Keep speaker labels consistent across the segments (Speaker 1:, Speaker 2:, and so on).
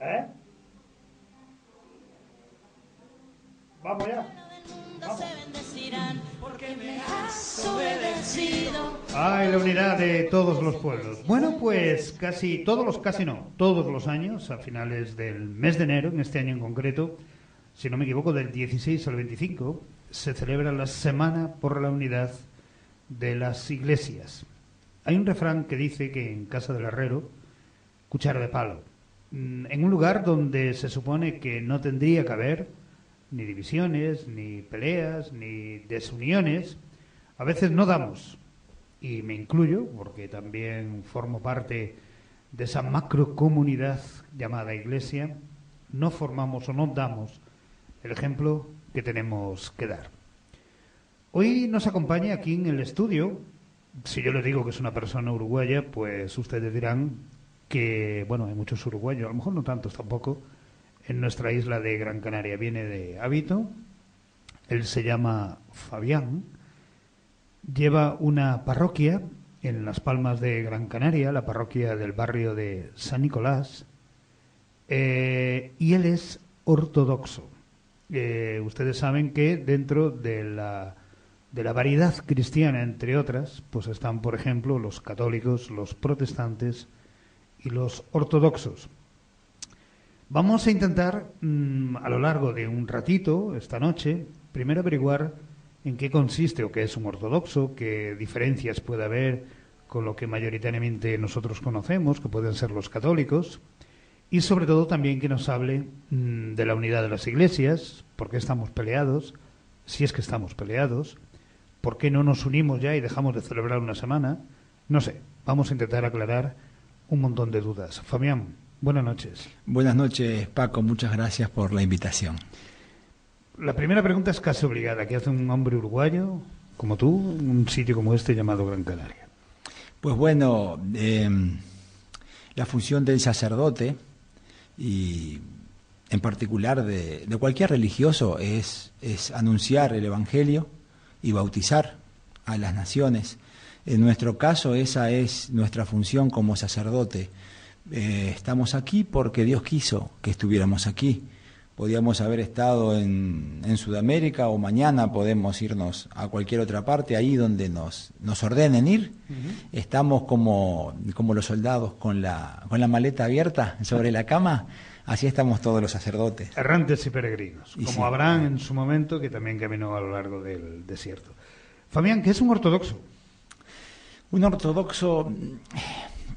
Speaker 1: ¿Eh? Vamos ya. Vamos. Ay, la unidad de todos los pueblos. Bueno, pues casi no, todos los años, a finales del mes de enero, en este año en concreto, si no me equivoco, del 16 al 25, se celebra la Semana por la Unidad de las Iglesias. Hay un refrán que dice que en casa del herrero, cuchara de palo. En un lugar donde se supone que no tendría que haber ni divisiones, ni peleas, ni desuniones, a veces no damos, y me incluyo, porque también formo parte de esa macrocomunidad llamada Iglesia, no formamos o no damos el ejemplo que tenemos que dar. Hoy nos acompaña aquí en el estudio, si yo le digo que es una persona uruguaya, pues ustedes dirán que, bueno, hay muchos uruguayos, a lo mejor no tantos tampoco, en nuestra isla de Gran Canaria. Viene de Hábito, él se llama Fabián, lleva una parroquia en Las Palmas de Gran Canaria, la parroquia del barrio de San Nicolás, y él es ortodoxo. Ustedes saben que dentro de la variedad cristiana, entre otras, pues están, por ejemplo, los católicos, los protestantes y los ortodoxos. Vamos a intentar, a lo largo de un ratito, esta noche, primero averiguar en qué consiste o qué es un ortodoxo, qué diferencias puede haber con lo que mayoritariamente nosotros conocemos, que pueden ser los católicos, y sobre todo también que nos hable de la unidad de las iglesias, por qué estamos peleados, si es que estamos peleados, por qué no nos unimos ya y dejamos de celebrar una semana. No sé, vamos a intentar aclarar un montón de dudas. Fabián, buenas noches.
Speaker 2: Buenas noches, Paco, muchas gracias por la invitación.
Speaker 1: La primera pregunta es casi obligada. ¿Qué hace un hombre uruguayo como tú en un sitio como este llamado Gran Canaria?
Speaker 2: Pues bueno, la función del sacerdote y en particular de cualquier religioso es anunciar el Evangelio y bautizar a las naciones. En nuestro caso esa es nuestra función como sacerdote. Estamos aquí porque Dios quiso que estuviéramos aquí. Podíamos haber estado en Sudamérica o mañana podemos irnos a cualquier otra parte, ahí donde nos ordenen ir. Uh-huh. Estamos como los soldados con la maleta abierta sobre la cama, así estamos todos los sacerdotes.
Speaker 1: Errantes y peregrinos, como sí. Abraham en su momento, que también caminó a lo largo del desierto. Fabián, ¿qué es un ortodoxo?
Speaker 2: Un ortodoxo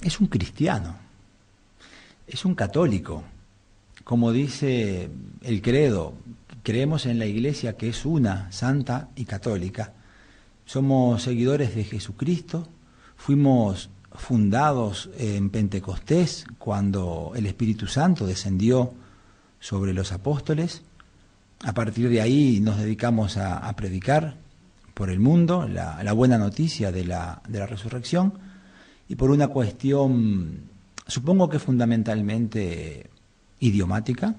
Speaker 2: es un cristiano, es un católico. Como dice el credo, creemos en la Iglesia que es una, santa y católica. Somos seguidores de Jesucristo, fuimos fundados en Pentecostés cuando el Espíritu Santo descendió sobre los apóstoles. A partir de ahí nos dedicamos a predicar por el mundo la buena noticia de la resurrección, y por una cuestión, supongo que fundamentalmente idiomática,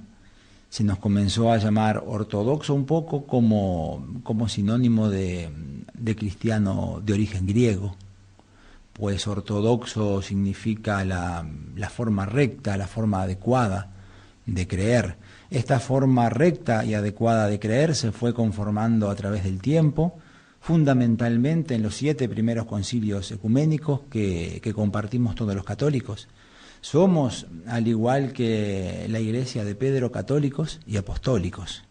Speaker 2: se nos comenzó a llamar ortodoxo un poco como sinónimo de cristiano de origen griego, pues ortodoxo significa la forma recta, la forma adecuada de creer. Esta forma recta y adecuada de creer se fue conformando a través del tiempo, fundamentalmente en los 7 primeros concilios ecuménicos que compartimos todos los católicos. Somos, al igual que la Iglesia de Pedro, católicos y apostólicos.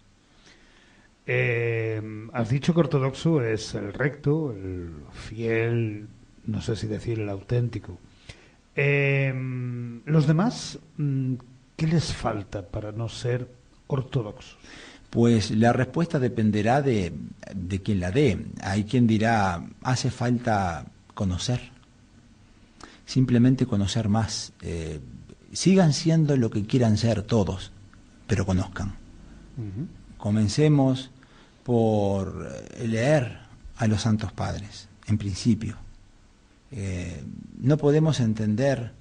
Speaker 1: Has dicho que ortodoxo es el recto, el fiel, no sé si decir el auténtico. Los demás, ¿qué les falta para no ser ortodoxos?
Speaker 2: Pues la respuesta dependerá de quien la dé. Hay quien dirá, hace falta conocer. Simplemente conocer más. Sigan siendo lo que quieran ser todos, pero conozcan. Uh-huh. Comencemos por leer a los santos padres, en principio. No podemos entender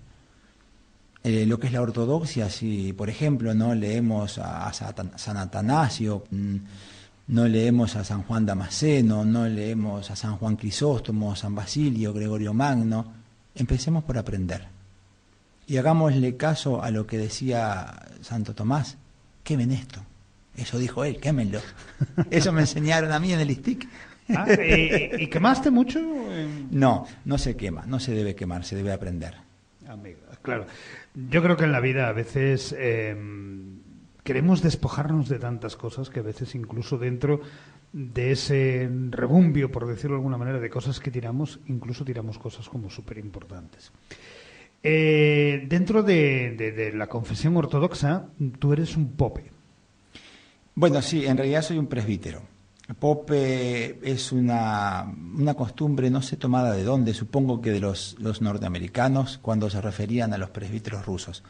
Speaker 2: lo que es la ortodoxia si, por ejemplo, no leemos a San Atanasio, no leemos a San Juan Damasceno, no leemos a San Juan Crisóstomo, San Basilio, Gregorio Magno. Empecemos por aprender y hagámosle caso a lo que decía Santo Tomás, quemen esto. Eso dijo él, quémenlo. Eso me enseñaron a mí en el ISTIC.
Speaker 1: ¿Y quemaste mucho?
Speaker 2: No, no se quema, no se debe quemar, se debe aprender.
Speaker 1: Amigo, claro. Yo creo que en la vida a veces queremos despojarnos de tantas cosas que a veces incluso dentro de ese rebumbio, por decirlo de alguna manera, de cosas que tiramos, incluso tiramos cosas como súper importantes. Dentro de la confesión ortodoxa, tú eres un pope.
Speaker 2: Bueno, sí, en realidad soy un presbítero. Pope es una costumbre, no sé tomada de dónde, supongo que de los norteamericanos, cuando se referían a los presbíteros rusos.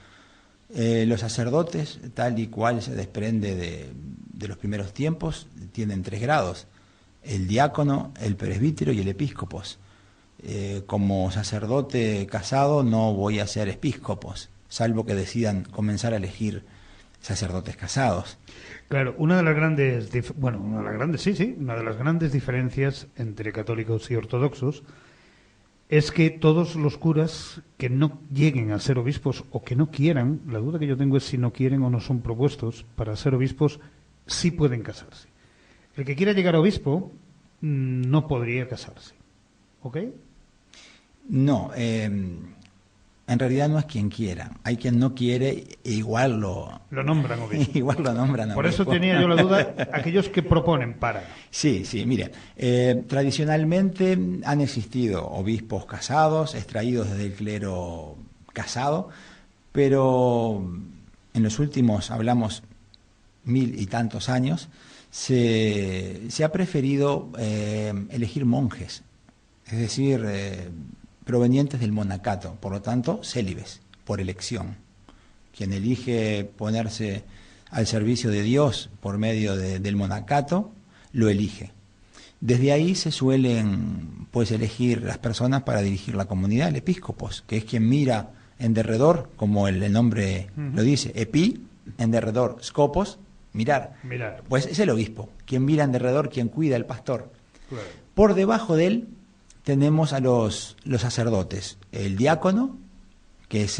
Speaker 2: Los sacerdotes, tal y cual se desprende de los primeros tiempos, tienen 3 grados: el diácono, el presbítero y el episcopos. Como sacerdote casado no voy a ser episcopos, salvo que decidan comenzar a elegir sacerdotes casados.
Speaker 1: Claro, una de las grandes diferencias entre católicos y ortodoxos es que todos los curas que no lleguen a ser obispos o que no quieran, la duda que yo tengo es si no quieren o no son propuestos para ser obispos, sí pueden casarse. El que quiera llegar a obispo no podría casarse, ¿ok?
Speaker 2: No, en realidad no es quien quiera. Hay quien no quiere e igual lo
Speaker 1: nombran obispo.
Speaker 2: Igual lo nombran obispo.
Speaker 1: Por eso tenía yo la duda, aquellos que proponen para.
Speaker 2: Sí, mire, tradicionalmente han existido obispos casados, extraídos desde el clero casado, pero en los últimos, hablamos 1000 y tantos años, se ha preferido elegir monjes, es decir, provenientes del monacato, por lo tanto, célibes, por elección. Quien elige ponerse al servicio de Dios por medio del monacato, lo elige. Desde ahí se suelen elegir las personas para dirigir la comunidad, el episcopos, que es quien mira en derredor, como el nombre lo dice, epi, en derredor, scopos, mirar. Pues es el obispo, quien mira en derredor, quien cuida, el pastor.
Speaker 1: Claro.
Speaker 2: Por debajo de él tenemos a los sacerdotes, el diácono, que es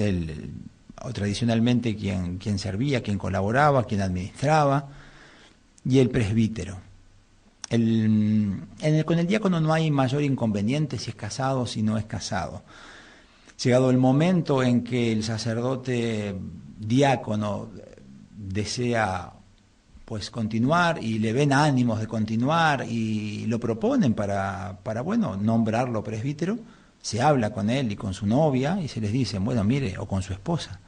Speaker 2: tradicionalmente quien servía, quien colaboraba, quien administraba, y el presbítero. Con el diácono no hay mayor inconveniente si es casado o si no es casado. Llegado el momento en que el sacerdote diácono desea continuar y le ven ánimos de continuar y lo proponen para nombrarlo presbítero, se habla con él y con su novia y se les dice, bueno, mire, o con su esposa,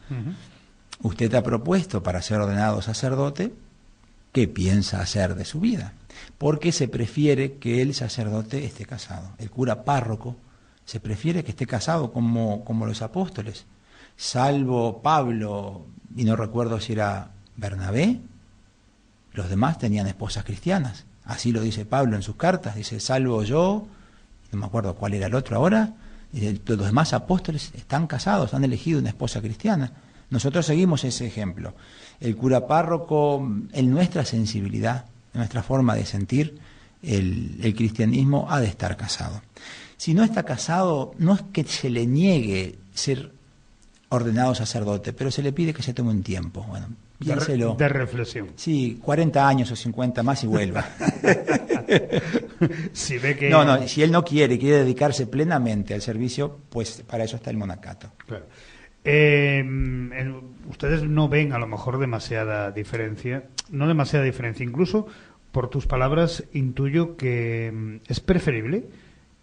Speaker 2: usted ha propuesto para ser ordenado sacerdote, ¿qué piensa hacer de su vida? Porque se prefiere que el sacerdote esté casado. El cura párroco se prefiere que esté casado como los apóstoles, salvo Pablo, y no recuerdo si era Bernabé. Los demás tenían esposas cristianas. Así lo dice Pablo en sus cartas. Dice, salvo yo, no me acuerdo cuál era el otro ahora, dice, los demás apóstoles están casados, han elegido una esposa cristiana. Nosotros seguimos ese ejemplo. El cura párroco, en nuestra sensibilidad, en nuestra forma de sentir, el cristianismo ha de estar casado. Si no está casado, no es que se le niegue ser ordenado sacerdote, pero se le pide que se tome un tiempo. Bueno, piénselo.
Speaker 1: De reflexión.
Speaker 2: Sí, 40 años o 50 más y vuelva.
Speaker 1: Si ve que...
Speaker 2: No, si él no quiere dedicarse plenamente al servicio, pues para eso está el monacato.
Speaker 1: Claro. Ustedes no ven a lo mejor demasiada diferencia, incluso por tus palabras intuyo que es preferible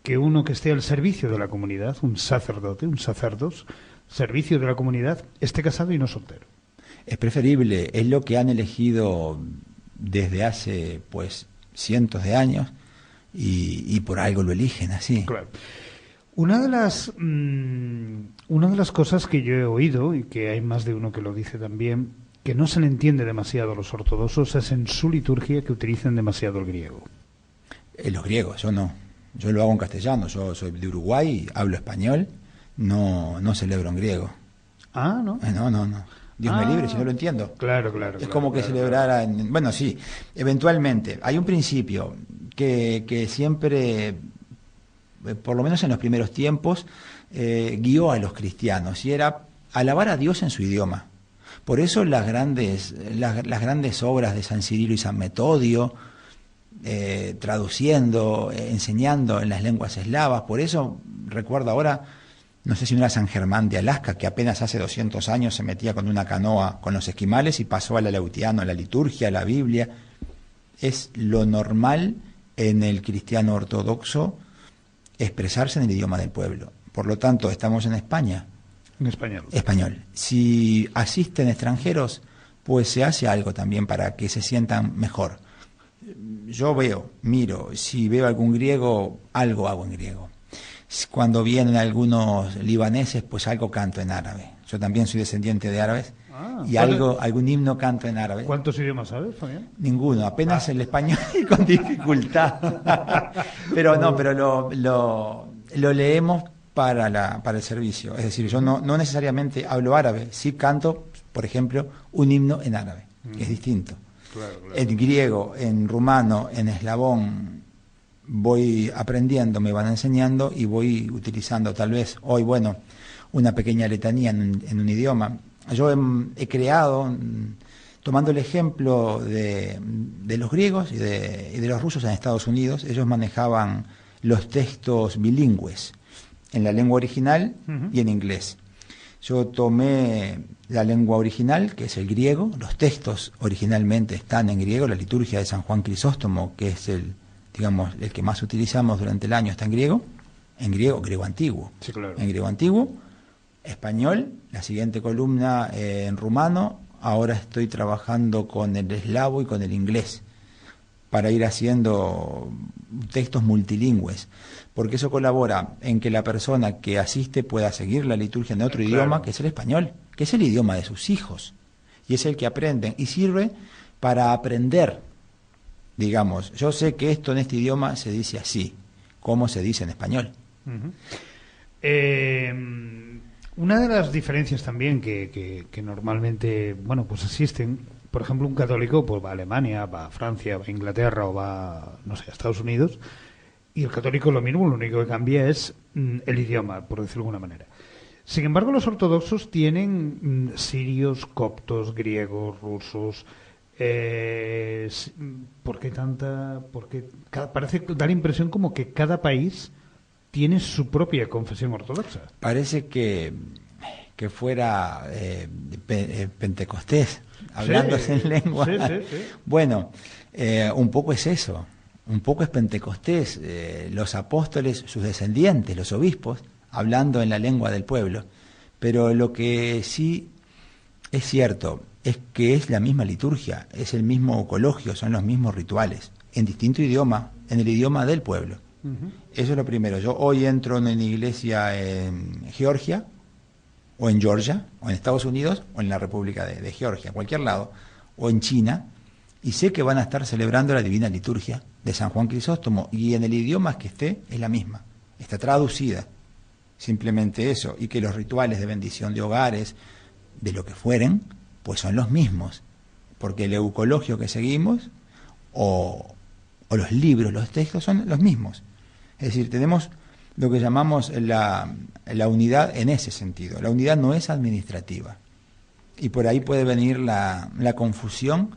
Speaker 1: que uno que esté al servicio de la comunidad, un sacerdote, un sacerdos, servicio de la comunidad, esté casado y no soltero.
Speaker 2: Es preferible, es lo que han elegido desde hace cientos de años y por algo lo eligen así.
Speaker 1: Claro. Una de las cosas que yo he oído, y que hay más de uno que lo dice también, que no se le entiende demasiado a los ortodoxos, es en su liturgia que utilicen demasiado el griego.
Speaker 2: Los griegos, yo no. Yo lo hago en castellano, yo soy de Uruguay, hablo español, no celebro en griego.
Speaker 1: Ah, ¿no?
Speaker 2: No. Dios me libre si no lo entiendo.
Speaker 1: Claro.
Speaker 2: Es como que celebrara... Bueno, sí, eventualmente. Hay un principio que siempre, por lo menos en los primeros tiempos, guió a los cristianos, y era alabar a Dios en su idioma. Por eso las grandes obras de San Cirilo y San Metodio, traduciendo, enseñando en las lenguas eslavas. Por eso recuerdo ahora, no sé si no era San Germán de Alaska, que apenas hace 200 años se metía con una canoa con los esquimales y pasó al aleutiano, a la liturgia, a la Biblia. Es lo normal en el cristiano ortodoxo expresarse en el idioma del pueblo. Por lo tanto, estamos en España.
Speaker 1: En español.
Speaker 2: Español. Si asisten extranjeros, pues se hace algo también para que se sientan mejor. Yo miro, si veo algún griego, algo hago en griego. Cuando vienen algunos libaneses, pues algo canto en árabe. Yo también soy descendiente de árabes y algún himno canto en árabe.
Speaker 1: ¿Cuántos idiomas sabes, Fabián?
Speaker 2: Ninguno, apenas el español y con dificultad. Pero lo leemos para el servicio. Es decir, yo no necesariamente hablo árabe, sí canto, por ejemplo, un himno en árabe, que es distinto.
Speaker 1: Claro.
Speaker 2: En griego, en rumano, en eslavón, voy aprendiendo, me van enseñando y voy utilizando tal vez hoy, una pequeña letanía en un idioma. Yo he creado, tomando el ejemplo de los griegos y de los rusos en Estados Unidos, ellos manejaban los textos bilingües, en la lengua original y en inglés. Yo tomé la lengua original, que es el griego. Los textos originalmente están en griego. La liturgia de San Juan Crisóstomo, que es el que más utilizamos durante el año, está en griego. En griego antiguo.
Speaker 1: Sí, claro.
Speaker 2: En griego antiguo. Español, la siguiente columna en rumano. Ahora estoy trabajando con el eslavo y con el inglés para ir haciendo textos multilingües, porque eso colabora en que la persona que asiste pueda seguir la liturgia en otro idioma, que es el español, que es el idioma de sus hijos, y es el que aprenden, y sirve para aprender. Digamos, yo sé que esto en este idioma se dice así, ¿cómo se dice en español?
Speaker 1: Una de las diferencias también que normalmente, pues asisten, por ejemplo, un católico pues va a Alemania, va a Francia, va a Inglaterra o va, no sé, a Estados Unidos, y el católico lo mismo, lo único que cambia es el idioma, por decirlo de alguna manera. Sin embargo, los ortodoxos tienen sirios, coptos, griegos, rusos. ¿Por qué tanta? Porque parece dar la impresión como que cada país tiene su propia confesión ortodoxa.
Speaker 2: Parece que fuera Pentecostés, hablándose en lengua.
Speaker 1: Sí.
Speaker 2: Bueno, un poco es eso, un poco es Pentecostés, los apóstoles, sus descendientes, los obispos, hablando en la lengua del pueblo. Pero lo que sí es cierto es que es la misma liturgia, es el mismo cologio, son los mismos rituales, en distinto idioma, en el idioma del pueblo. Eso es lo primero. Yo hoy entro en una iglesia en Georgia, o en Georgia, o en Estados Unidos, o en la República de Georgia, en cualquier lado, o en China, y sé que van a estar celebrando la Divina Liturgia de San Juan Crisóstomo, y en el idioma que esté es la misma, está traducida, simplemente eso, y que los rituales de bendición de hogares, de lo que fueren, pues son los mismos, porque el eucologio que seguimos, o los libros, los textos son los mismos. Es decir, tenemos lo que llamamos la unidad en ese sentido. La unidad no es administrativa. Y por ahí puede venir la confusión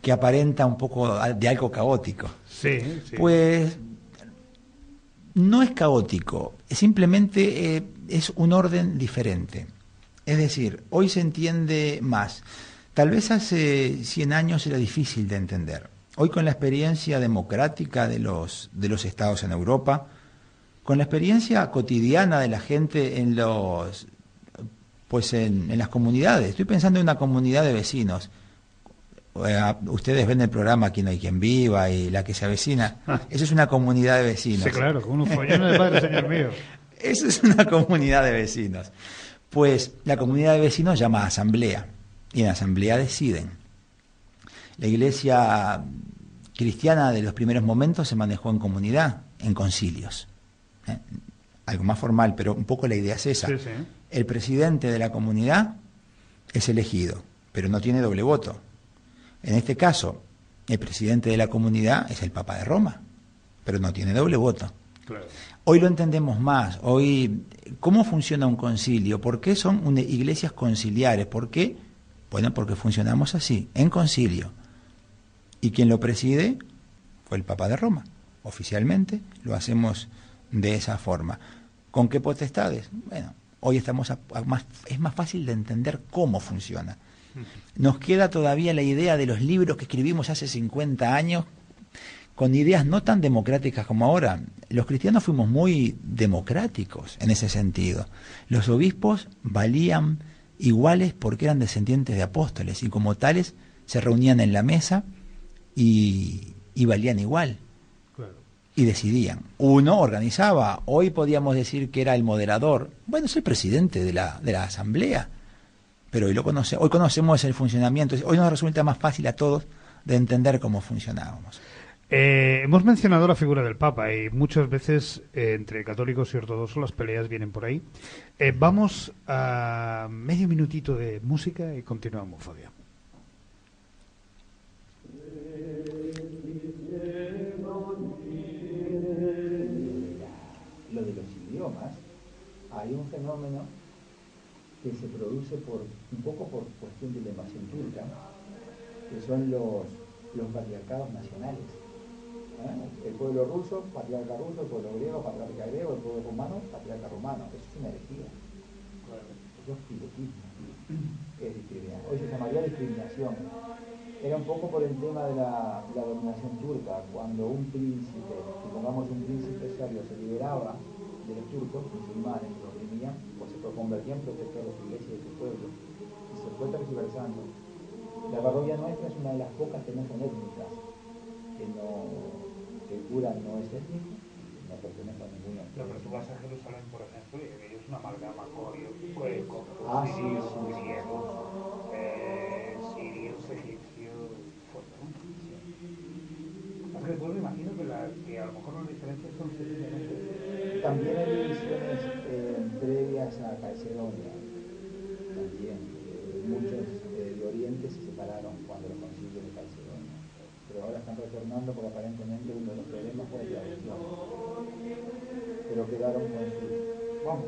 Speaker 2: que aparenta un poco de algo caótico.
Speaker 1: Sí.
Speaker 2: Pues no es caótico, simplemente es un orden diferente. Es decir, hoy se entiende más. Tal vez hace 100 años era difícil de entender. Hoy, con la experiencia democrática de los estados en Europa, con la experiencia cotidiana de la gente en las comunidades. Estoy pensando en una comunidad de vecinos. Ustedes ven el programa Aquí no hay quien viva y La que se avecina. Eso es una comunidad de vecinos.
Speaker 1: Sí, claro, con unos follones de padre, señor mío.
Speaker 2: Eso es una comunidad de vecinos. Pues la comunidad de vecinos llama asamblea, y en asamblea deciden. La iglesia cristiana de los primeros momentos se manejó en comunidad, en concilios. Algo más formal, pero un poco la idea es esa.
Speaker 1: Sí.
Speaker 2: El presidente de la comunidad es elegido, pero no tiene doble voto. En este caso, el presidente de la comunidad es el Papa de Roma, pero no tiene doble voto.
Speaker 1: Claro.
Speaker 2: Hoy lo entendemos más. Hoy, ¿cómo funciona un concilio? ¿Por qué son iglesias conciliares? ¿Por qué Bueno, porque funcionamos así, en concilio. Y quien lo preside fue el Papa de Roma. Oficialmente lo hacemos de esa forma. ¿Con qué potestades? Bueno, hoy estamos es más fácil de entender cómo funciona. Nos queda todavía la idea de los libros que escribimos hace 50 años, con ideas no tan democráticas como ahora. Los cristianos fuimos muy democráticos en ese sentido. Los obispos valían iguales porque eran descendientes de apóstoles y como tales se reunían en la mesa y valían igual. Claro. Y decidían. Uno organizaba. Hoy podíamos decir que era el moderador. Bueno, es el presidente de la asamblea. Pero hoy hoy conocemos el funcionamiento. Hoy nos resulta más fácil a todos de entender cómo funcionábamos.
Speaker 1: Hemos mencionado la figura del Papa y muchas veces entre católicos y ortodoxos las peleas vienen por ahí. Vamos a medio minutito de música y continuamos, Fabián.
Speaker 2: Lo de los idiomas, hay un fenómeno que se produce un poco por cuestión de la invasión turca, que son los patriarcados nacionales. El pueblo ruso, patriarca ruso; el pueblo griego, patriarca griego; el pueblo rumano, patriarca rumano. Eso es una herejía. Eso es piletismo. Es discriminación. Hoy se llamaría discriminación. Era un poco por el tema de la dominación turca. Cuando un príncipe, supongamos un príncipe serbio, se liberaba de los turcos musulmanes que lo oprimían, pues se convertía en protector de su iglesia y de su pueblo. Y se fue tergiversando. La parroquia nuestra es una de las pocas que no son étnicas, que el cura no es étnico, no pertenece a ninguna.
Speaker 1: Pero tú vas a Jerusalén, por ejemplo, y ellos es una amalgama griegos, sirios, egipcios, Después me imagino que a lo mejor las diferencias son sencillamente.
Speaker 2: También hay divisiones previas a Calcedonia. También muchos de Oriente se separaron cuando los concilios de Calcedonia. Pero ahora están retornando porque aparentemente uno de los problemas fue la traducción. Pero quedaron con sus... Vamos.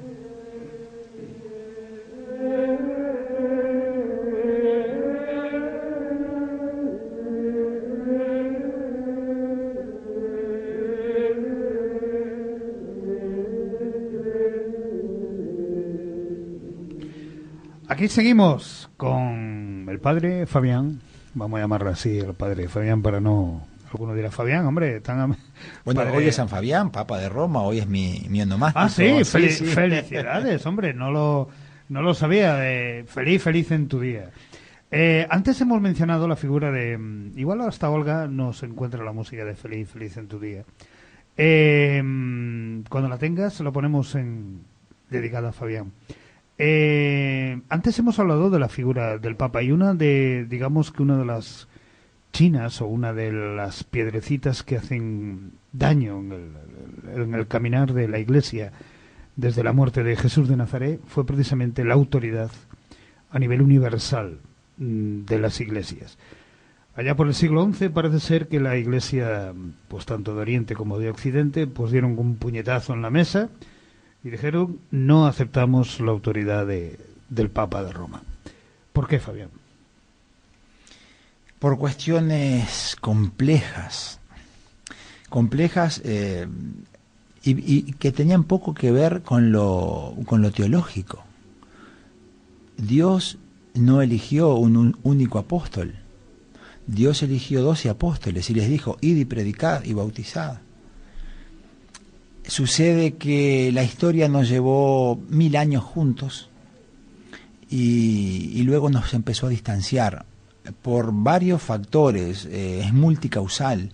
Speaker 1: Aquí seguimos con el padre Fabián. Vamos a llamarlo así, el padre Fabián, para no... Alguno dirá, Fabián, hombre, tan...
Speaker 2: Bueno,
Speaker 1: padre...
Speaker 2: hoy es San Fabián, Papa de Roma, hoy es mi onomástico.
Speaker 1: Ah, sí,
Speaker 2: sí.
Speaker 1: Felicidades, hombre, no lo sabía. Feliz en tu día. Antes hemos mencionado la figura de... Igual hasta Olga nos encuentra la música de Feliz en tu día. Cuando la tengas, la ponemos dedicada a Fabián. Antes hemos hablado de la figura del Papa y digamos que una de las chinas o una de las piedrecitas que hacen daño en el caminar de la Iglesia desde la muerte de Jesús de Nazaret fue precisamente la autoridad a nivel universal de las iglesias. Allá por el siglo XI parece ser que la Iglesia, pues tanto de Oriente como de Occidente, pues dieron un puñetazo en la mesa y dijeron: no aceptamos la autoridad del Papa de Roma. ¿Por qué, Fabián?
Speaker 2: Por cuestiones complejas y que tenían poco que ver con lo teológico. Dios no eligió un único apóstol. Dios eligió 12 apóstoles y les dijo: id y predicad y bautizad. Sucede que la historia nos llevó 1000 años juntos y luego nos empezó a distanciar por varios factores. Es multicausal.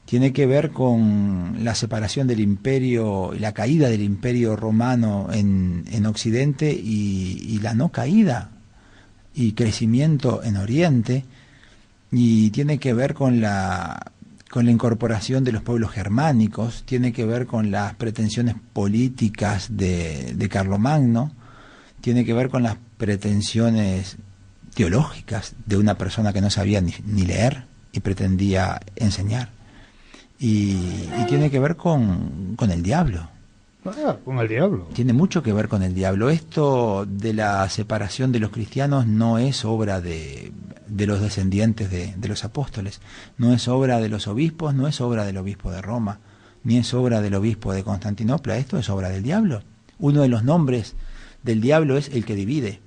Speaker 2: Tiene que ver con la separación del imperio y la caída del imperio romano en Occidente y la no caída y crecimiento en Oriente, y tiene que ver con la incorporación de los pueblos germánicos, tiene que ver con las pretensiones políticas de Carlomagno, tiene que ver con las pretensiones teológicas de una persona que no sabía ni leer y pretendía enseñar, y tiene que ver con el diablo.
Speaker 1: Con el diablo.
Speaker 2: Tiene mucho que ver con el diablo. Esto de la separación de los cristianos no es obra de los descendientes de los apóstoles, no es obra de los obispos, no es obra del obispo de Roma, ni es obra del obispo de Constantinopla, esto es obra del diablo. Uno de los nombres del diablo es el que divide,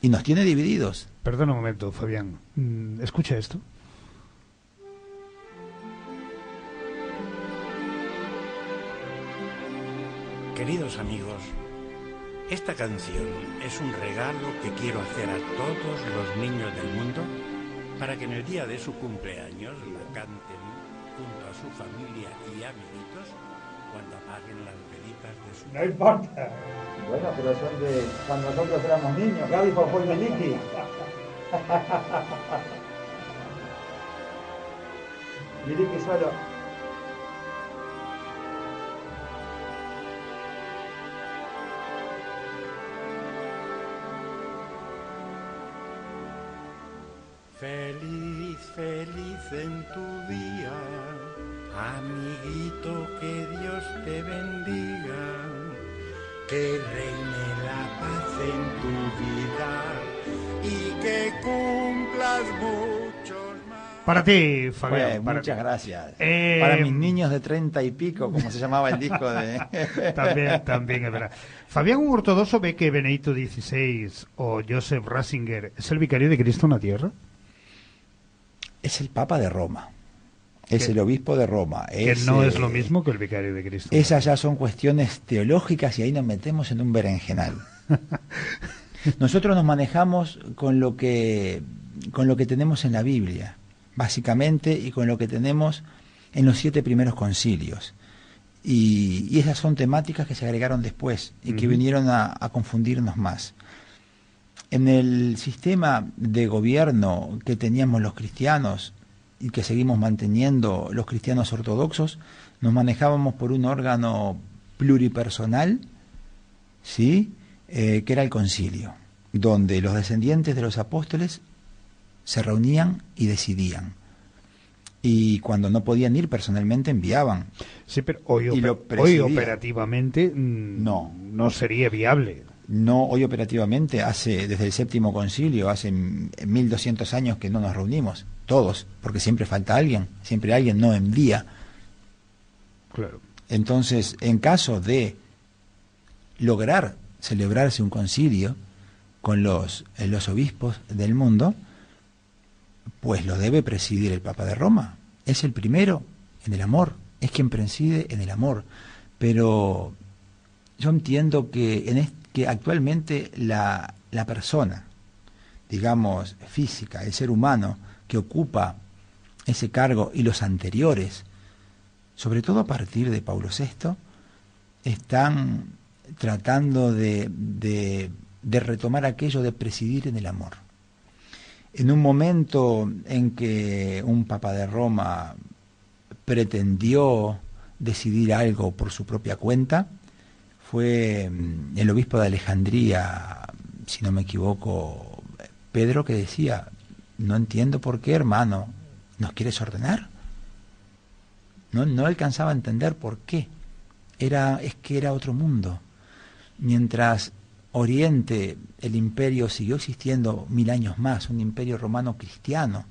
Speaker 2: y nos tiene divididos.
Speaker 1: Perdona un momento, Fabián. Escucha esto.
Speaker 3: Queridos amigos, esta canción es un regalo que quiero hacer a todos los niños del mundo para que en el día de su cumpleaños la canten junto a su familia y amiguitos cuando apaguen las velitas de su...
Speaker 1: No importa.
Speaker 2: Bueno, pero son de cuando nosotros éramos niños, Gaby, Fofo y Meliki. Meliki solo.
Speaker 3: Feliz, feliz en tu día, amiguito, que Dios te bendiga, que reine la paz en tu vida y que cumplas muchos más.
Speaker 1: Para ti, Fabián.
Speaker 2: Muchas gracias.
Speaker 1: Para
Speaker 2: mis niños de 30 y pico, como se llamaba el disco de...
Speaker 1: También es verdad. Fabián, un ortodoxo, ve que Benedicto XVI o Joseph Ratzinger es el vicario de Cristo en la tierra.
Speaker 2: Es el Papa de Roma, es el obispo de Roma.
Speaker 1: Que no es lo mismo que el vicario de Cristo.
Speaker 2: Esas ya son cuestiones teológicas y ahí nos metemos en un berenjenal. Nosotros nos manejamos con lo que tenemos en la Biblia, básicamente, y con lo que tenemos en los 7 primeros concilios. Y esas son temáticas que se agregaron después y que vinieron a confundirnos más. En el sistema de gobierno que teníamos los cristianos y que seguimos manteniendo los cristianos ortodoxos, nos manejábamos por un órgano pluripersonal, ¿sí? Que era el concilio, donde los descendientes de los apóstoles se reunían y decidían. Y cuando no podían ir personalmente enviaban.
Speaker 1: Sí, pero hoy operativamente no sería viable.
Speaker 2: No, hoy operativamente, desde el séptimo concilio, hace 1200 años que no nos reunimos, todos, porque siempre falta alguien, siempre alguien no envía.
Speaker 1: Claro.
Speaker 2: Entonces, en caso de lograr celebrarse un concilio con los obispos del mundo, pues lo debe presidir el Papa de Roma. Es el primero en el amor, es quien preside en el amor. Pero yo entiendo que que actualmente la persona, digamos, física, el ser humano que ocupa ese cargo y los anteriores, sobre todo a partir de Pablo VI, están tratando de retomar aquello de presidir en el amor. En un momento en que un Papa de Roma pretendió decidir algo por su propia cuenta, fue el obispo de Alejandría, si no me equivoco, Pedro, que decía: no entiendo por qué, hermano, ¿nos quieres ordenar? No alcanzaba a entender por qué. Es que era otro mundo. Mientras Oriente, el imperio siguió existiendo 1000 años más, un imperio romano cristiano,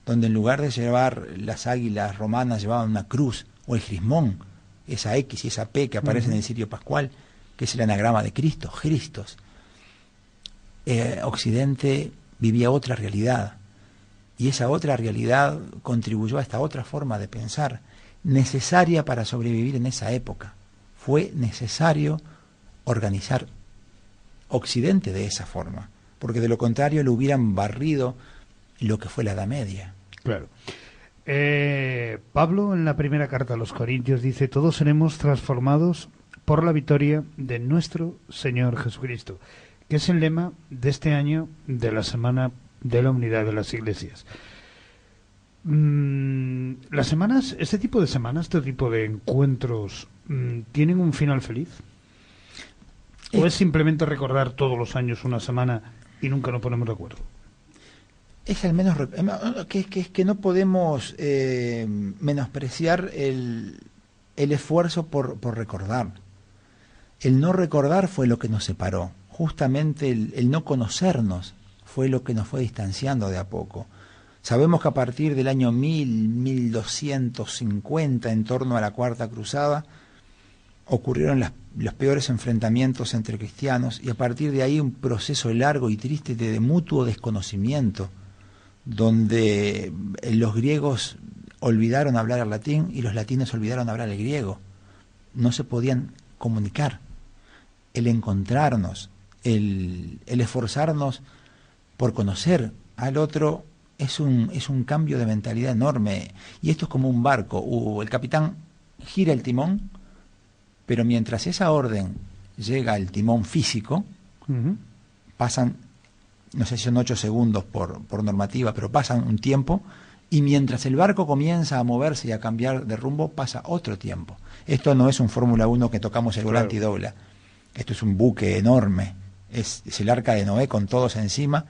Speaker 2: donde en lugar de llevar las águilas romanas llevaban una cruz o el crismón, esa X y esa P que aparece en el Cirio Pascual, que es el anagrama de Cristo, Christos. Occidente vivía otra realidad, y esa otra realidad contribuyó a esta otra forma de pensar, necesaria para sobrevivir en esa época. Fue necesario organizar Occidente de esa forma, porque de lo contrario le hubieran barrido lo que fue la Edad Media.
Speaker 1: Claro. Pablo, en la primera carta a los Corintios, dice: todos seremos transformados por la victoria de nuestro Señor Jesucristo, que es el lema de este año de la Semana de la Unidad de las Iglesias. Las semanas, este tipo de semanas, este tipo de encuentros, ¿tienen un final feliz? ¿O es simplemente recordar todos los años una semana y nunca nos ponemos de acuerdo?
Speaker 2: Es al menos que no podemos menospreciar el esfuerzo por recordar. El no recordar fue lo que nos separó. Justamente el no conocernos fue lo que nos fue distanciando de a poco. Sabemos que a partir del año 1250, en torno a la Cuarta Cruzada, ocurrieron los peores enfrentamientos entre cristianos, y a partir de ahí un proceso largo y triste de mutuo desconocimiento, donde los griegos olvidaron hablar el latín y los latinos olvidaron hablar el griego. No se podían comunicar. El encontrarnos, el esforzarnos por conocer al otro es un cambio de mentalidad enorme. Y esto es como un barco. El capitán gira el timón, pero mientras esa orden llega al timón físico, pasan, no sé si son 8 segundos por normativa, pero pasan un tiempo, y mientras el barco comienza a moverse y a cambiar de rumbo, pasa otro tiempo. Esto no es un Fórmula 1 que tocamos el volante y dobla. Esto es un buque enorme. Es el arca de Noé con todos encima,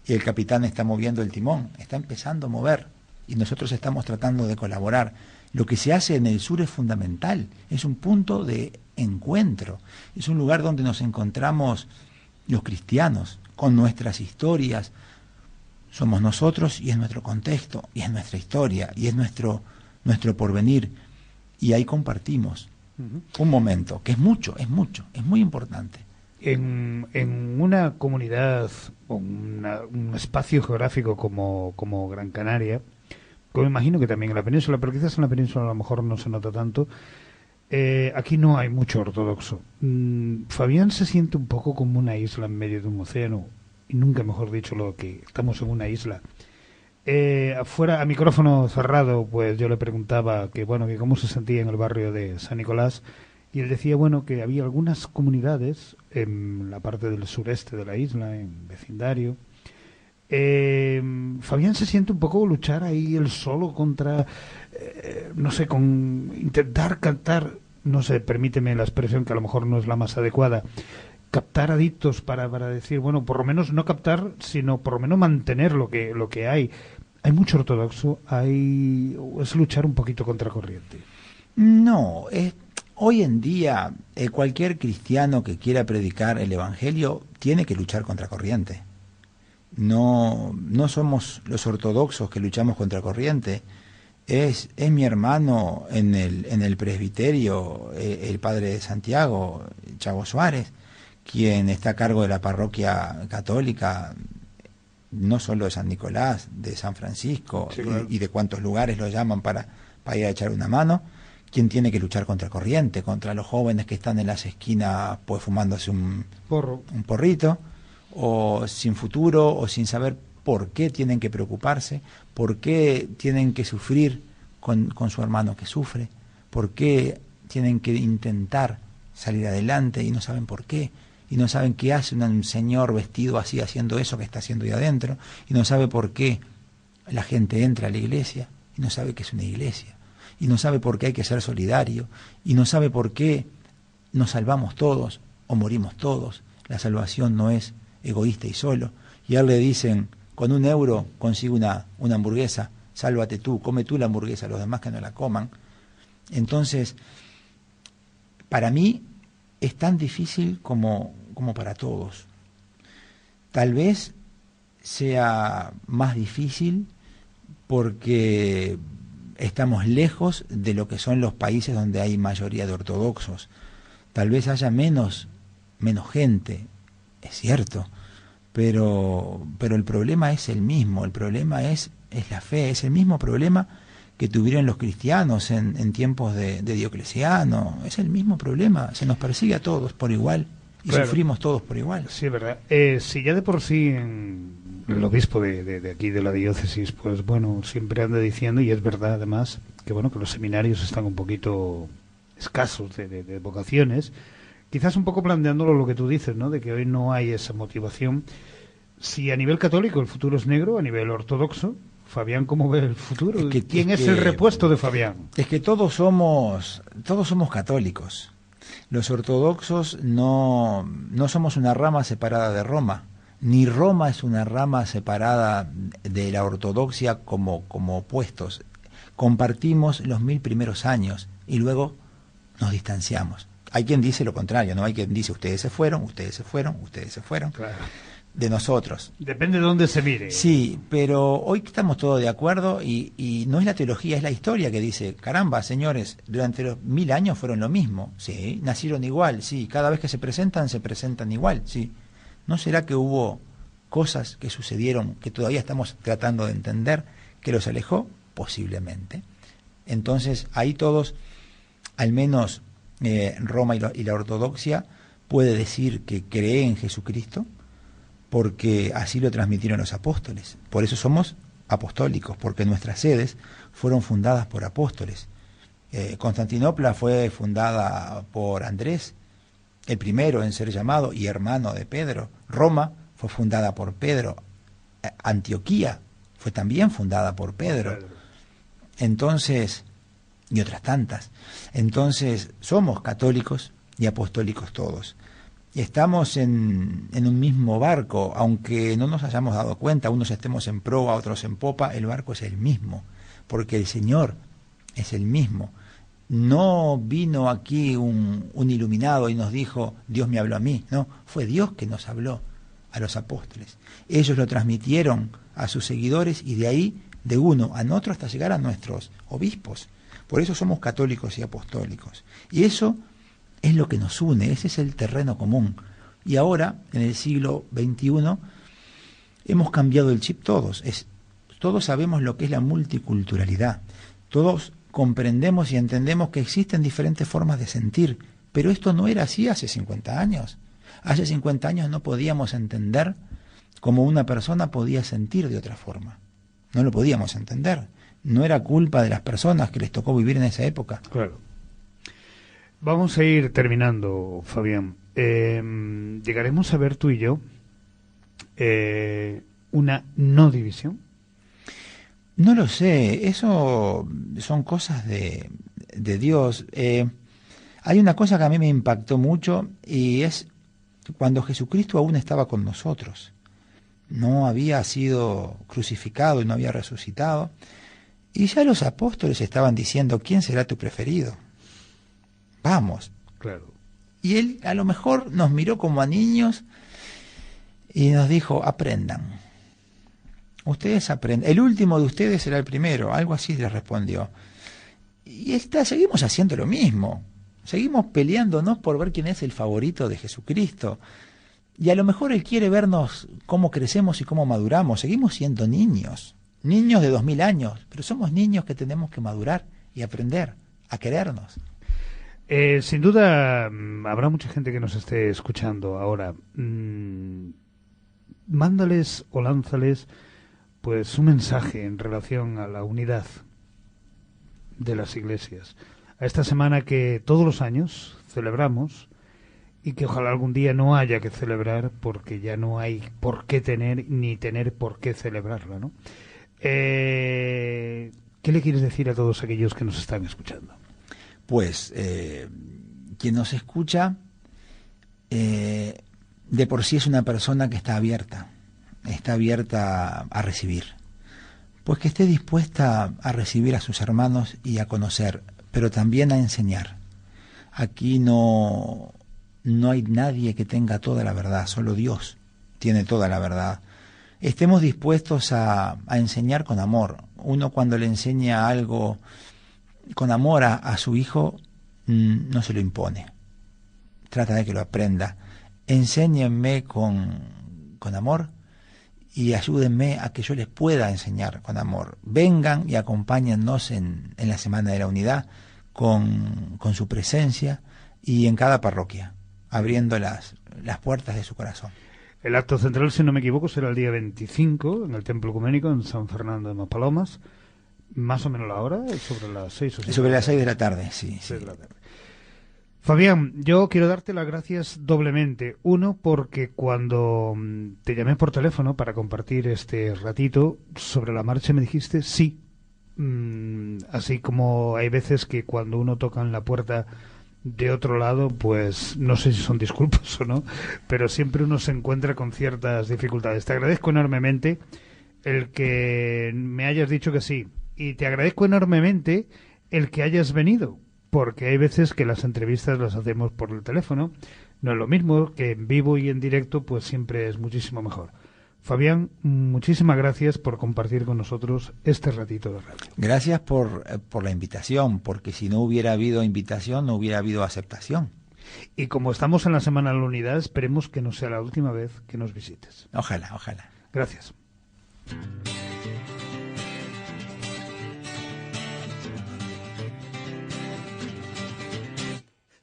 Speaker 2: y el capitán está moviendo el timón, está empezando a mover, y nosotros estamos tratando de colaborar. Lo que se hace en el sur es fundamental, es un punto de encuentro, es un lugar donde nos encontramos los cristianos, con nuestras historias. Somos nosotros, y es nuestro contexto, y es nuestra historia, y es nuestro porvenir, y ahí compartimos un momento, que es mucho, es muy importante.
Speaker 1: En una comunidad o un espacio geográfico como Gran Canaria, como imagino que también en la península, pero quizás en la península a lo mejor no se nota tanto, aquí no hay mucho ortodoxo. Fabián se siente un poco como una isla en medio de un océano, y nunca mejor dicho lo que estamos en una isla. Afuera, a micrófono cerrado, pues yo le preguntaba que cómo se sentía en el barrio de San Nicolás, y él decía que había algunas comunidades en la parte del sureste de la isla, en vecindario. Fabián se siente un poco luchar ahí él solo contra, con intentar captar, permíteme la expresión que a lo mejor no es la más adecuada, captar adictos para decir, por lo menos no captar, sino por lo menos mantener lo que hay. Hay mucho ortodoxo, es luchar un poquito contra corriente.
Speaker 2: No, hoy en día cualquier cristiano que quiera predicar el Evangelio tiene que luchar contra corriente. No somos los ortodoxos que luchamos contra corriente. Es mi hermano en el presbiterio, el padre de Santiago, Chavo Suárez, quien está a cargo de la parroquia católica, no solo de San Nicolás, de San Francisco, sí, claro, y de cuántos lugares lo llaman para ir a echar una mano, quien tiene que luchar contra corriente, contra los jóvenes que están en las esquinas pues fumándose un porrito, o sin futuro, o sin saber por qué tienen que preocuparse, por qué tienen que sufrir con su hermano que sufre, por qué tienen que intentar salir adelante y no saben por qué, y no saben qué hace un señor vestido así haciendo eso que está haciendo ahí adentro, y no sabe por qué la gente entra a la iglesia, y no sabe que es una iglesia, y no sabe por qué hay que ser solidario, y no sabe por qué nos salvamos todos o morimos todos. La salvación no es egoísta y solo. Y a él le dicen, con €1 consigue una hamburguesa, sálvate tú, come tú la hamburguesa, los demás que no la coman. Entonces, para mí es tan difícil como para todos. Tal vez sea más difícil porque estamos lejos de lo que son los países donde hay mayoría de ortodoxos. Tal vez haya menos gente, es cierto, pero el problema es el mismo. El problema es la fe, es el mismo problema que tuvieron los cristianos en tiempos de Diocleciano. Es el mismo problema, se nos persigue a todos por igual y claro, sufrimos todos por igual.
Speaker 1: Sí, es verdad. Si ya de por sí el obispo de aquí de la diócesis, pues siempre anda diciendo, y es verdad además, que que los seminarios están un poquito escasos de vocaciones, quizás un poco planteándolo lo que tú dices, ¿no? De que hoy no hay esa motivación. Si a nivel católico el futuro es negro, a nivel ortodoxo, Fabián, ¿cómo ve el futuro? ¿Quién es el repuesto de Fabián?
Speaker 2: Es que todos somos católicos. Los ortodoxos no somos una rama separada de Roma, ni Roma es una rama separada de la ortodoxia como opuestos. Compartimos los 1000 primeros años y luego nos distanciamos. Hay quien dice lo contrario, ¿no? Hay quien dice ustedes se fueron, ustedes se fueron, ustedes se fueron.
Speaker 1: Claro.
Speaker 2: De nosotros.
Speaker 1: Depende de dónde se mire.
Speaker 2: Sí, pero hoy estamos todos de acuerdo y no es la teología, es la historia que dice, caramba, señores, durante los 1000 años fueron lo mismo, sí, nacieron igual, sí, cada vez que se presentan igual, sí. ¿No será que hubo cosas que sucedieron que todavía estamos tratando de entender que los alejó? Posiblemente. Entonces, ahí todos, al menos Roma y la ortodoxia, puede decir que cree en Jesucristo, porque así lo transmitieron los apóstoles. Por eso somos apostólicos, porque nuestras sedes fueron fundadas por apóstoles. Constantinopla fue fundada por Andrés, el primero en ser llamado y hermano de Pedro. Roma fue fundada por Pedro. Antioquía fue también fundada por Pedro. Entonces, y otras tantas. Entonces, somos católicos y apostólicos todos. Y estamos en un mismo barco, aunque no nos hayamos dado cuenta, unos estemos en proa, otros en popa, el barco es el mismo, porque el Señor es el mismo. No vino aquí un iluminado y nos dijo, Dios me habló a mí, no, fue Dios que nos habló a los apóstoles. Ellos lo transmitieron a sus seguidores y de ahí, de uno a otro, hasta llegar a nuestros obispos. Por eso somos católicos y apostólicos. Y eso es lo que nos une, ese es el terreno común. Y ahora, en el siglo XXI, hemos cambiado el chip todos. Todos sabemos lo que es la multiculturalidad. Todos comprendemos y entendemos que existen diferentes formas de sentir. Pero esto no era así hace 50 años. Hace 50 años no podíamos entender cómo una persona podía sentir de otra forma. No lo podíamos entender. No era culpa de las personas que les tocó vivir en esa época.
Speaker 1: Claro. Vamos a ir terminando, Fabián. ¿Llegaremos a ver tú y yo una no división?
Speaker 2: No lo sé, eso son cosas de Dios. Hay una cosa que a mí me impactó mucho y es cuando Jesucristo aún estaba con nosotros. No había sido crucificado y no había resucitado. Y ya los apóstoles estaban diciendo, ¿quién será tu preferido? Vamos.
Speaker 1: Claro.
Speaker 2: Y él a lo mejor nos miró como a niños y nos dijo, aprendan. Ustedes aprenden. El último de ustedes será el primero. Algo así les respondió. Y seguimos haciendo lo mismo. Seguimos peleándonos por ver quién es el favorito de Jesucristo. Y a lo mejor él quiere vernos cómo crecemos y cómo maduramos. Seguimos siendo niños. Niños de 2000 años. Pero somos niños que tenemos que madurar y aprender a querernos.
Speaker 1: Sin duda habrá mucha gente que nos esté escuchando ahora. Mándales o lánzales pues un mensaje en relación a la unidad de las iglesias. A esta semana que todos los años celebramos y que ojalá algún día no haya que celebrar porque ya no hay por qué tener ni tener por qué celebrarla, ¿no? ¿Qué le quieres decir a todos aquellos que nos están escuchando?
Speaker 2: Pues quien nos escucha de por sí es una persona que está abierta a recibir, pues que esté dispuesta a recibir a sus hermanos y a conocer, pero también a enseñar. Aquí no hay nadie que tenga toda la verdad, solo Dios tiene toda la verdad. Estemos dispuestos a enseñar con amor. Uno cuando le enseña algo con amor a su hijo, no se lo impone. Trata de que lo aprenda. Enséñenme con amor y ayúdenme a que yo les pueda enseñar con amor. Vengan y acompáñennos en la Semana de la Unidad con su presencia y en cada parroquia, abriendo las puertas de su corazón.
Speaker 1: El acto central, si no me equivoco, será el día 25 en el Templo Ecuménico en San Fernando de Maspalomas. Más o menos la hora, sobre las 6 o 7.
Speaker 2: Sobre las 6 de la tarde, sí.
Speaker 1: 6 de la tarde. Fabián, yo quiero darte las gracias doblemente. Uno, porque cuando te llamé por teléfono para compartir este ratito sobre la marcha me dijiste sí. Así como hay veces que cuando uno toca en la puerta de otro lado, pues no sé si son disculpas o no, pero siempre uno se encuentra con ciertas dificultades. Te agradezco enormemente el que me hayas dicho que sí. Y te agradezco enormemente el que hayas venido, porque hay veces que las entrevistas las hacemos por el teléfono. No es lo mismo que en vivo y en directo, pues siempre es muchísimo mejor. Fabián, muchísimas gracias por compartir con nosotros este ratito de radio.
Speaker 2: Gracias por la invitación, porque si no hubiera habido invitación, no hubiera habido aceptación.
Speaker 1: Y como estamos en la Semana de la Unidad, esperemos que no sea la última vez que nos visites.
Speaker 2: Ojalá, ojalá.
Speaker 1: Gracias.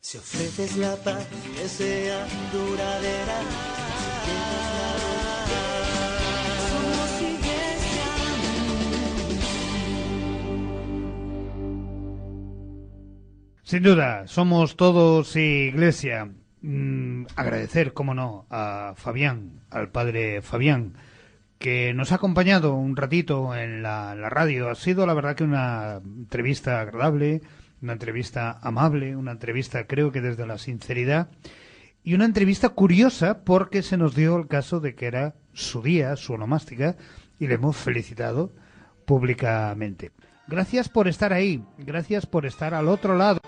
Speaker 4: Si ofreces la paz que sea duradera, si llevas la verdad, somos iglesia.
Speaker 1: Sin duda, somos todos iglesia. Agradecer, cómo no, a Fabián, al padre Fabián, que nos ha acompañado un ratito en la radio. Ha sido, la verdad, que una entrevista agradable, una entrevista amable, una entrevista, creo que desde la sinceridad, y una entrevista curiosa porque se nos dio el caso de que era su día, su onomástica, y le hemos felicitado públicamente. Gracias por estar ahí, gracias por estar al otro lado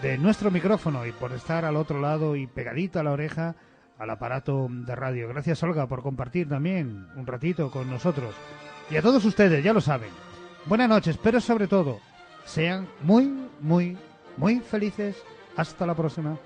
Speaker 1: de nuestro micrófono y por estar al otro lado y pegadito a la oreja al aparato de radio. Gracias, Olga, por compartir también un ratito con nosotros. Y a todos ustedes, ya lo saben, buenas noches, pero sobre todo, sean muy, muy, muy felices. Hasta la próxima.